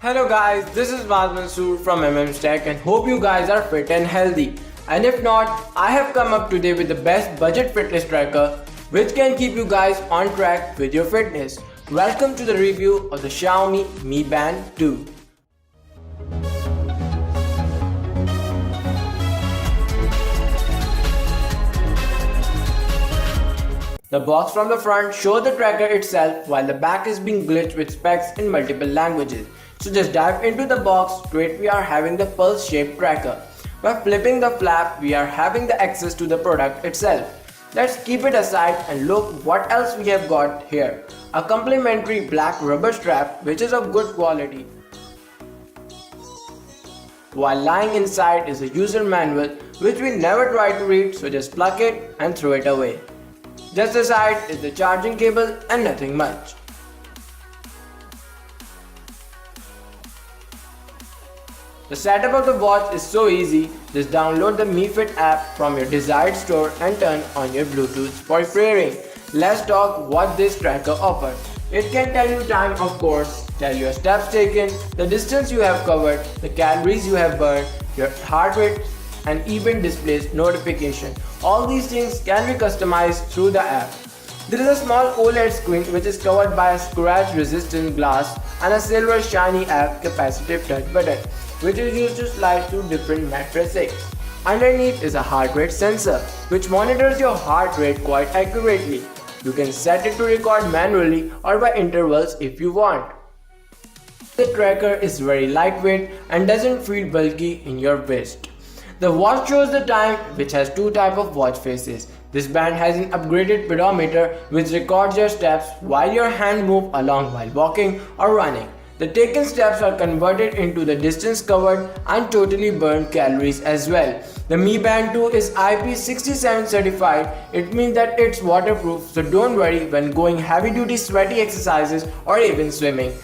Hello guys, this is Mansoor from Tech and hope you guys are fit and healthy. And if not, I have come up today with the best budget fitness tracker which can keep you guys on track with your fitness. Welcome to the review of the Xiaomi Mi Band 2. The box from the front shows the tracker itself while the back is being glitched with specs in multiple languages. So just dive into the box. Straight we are having the pulse shaped tracker. By flipping the flap we are having the access to the product itself. Let's keep it aside and look what else we have got here. A complimentary black rubber strap which is of good quality. While lying inside is a user manual which we never try to read, so just plug it and throw it away. Just aside is the charging cable and nothing much. The setup of the watch is so easy. Just download the Mi Fit app from your desired store and turn on your Bluetooth for pairing. Let's talk what this tracker offers. It can tell you time, of course, tell your steps taken, the distance you have covered, the calories you have burned, your heart rate, and even displays notification. All these things can be customized through the app. There is a small OLED screen which is covered by a scratch resistant glass and a silver shiny app capacitive touch button which is used to slide through different matrices. Underneath is a heart rate sensor which monitors your heart rate quite accurately. You can set it to record manually or by intervals if you want. The tracker is very lightweight and doesn't feel bulky in your wrist. The watch shows the time which has two types of watch faces. This band has an upgraded pedometer which records your steps while your hand moves along while walking or running. The taken steps are converted into the distance covered and totally burned calories as well. The Mi Band 2 is IP67 certified. It means that it's waterproof, so don't worry when going heavy duty sweaty exercises or even swimming.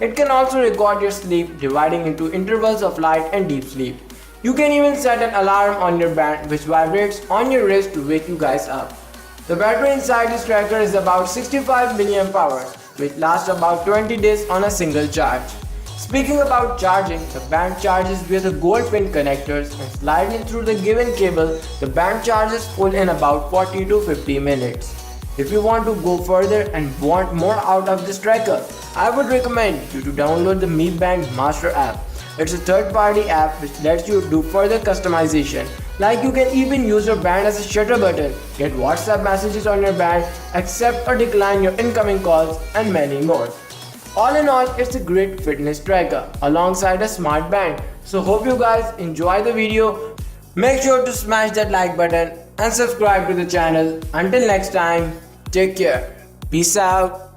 It can also record your sleep, dividing into intervals of light and deep sleep. You can even set an alarm on your band which vibrates on your wrist to wake you guys up. The battery inside this tracker is about 65 mAh, which lasts about 20 days on a single charge. Speaking about charging, the band charges via the gold pin connectors and sliding through the given cable, the band charges full in about 40 to 50 minutes. If you want to go further and want more out of this tracker, I would recommend you to download the Mi Band Master app. It's a third-party app which lets you do further customization. Like you can even use your band as a shutter button, get WhatsApp messages on your band, accept or decline your incoming calls, and many more. All in all, it's a great fitness tracker alongside a smart band. So hope you guys enjoy the video. Make sure to smash that like button and subscribe to the channel. Until next time, take care. Peace out.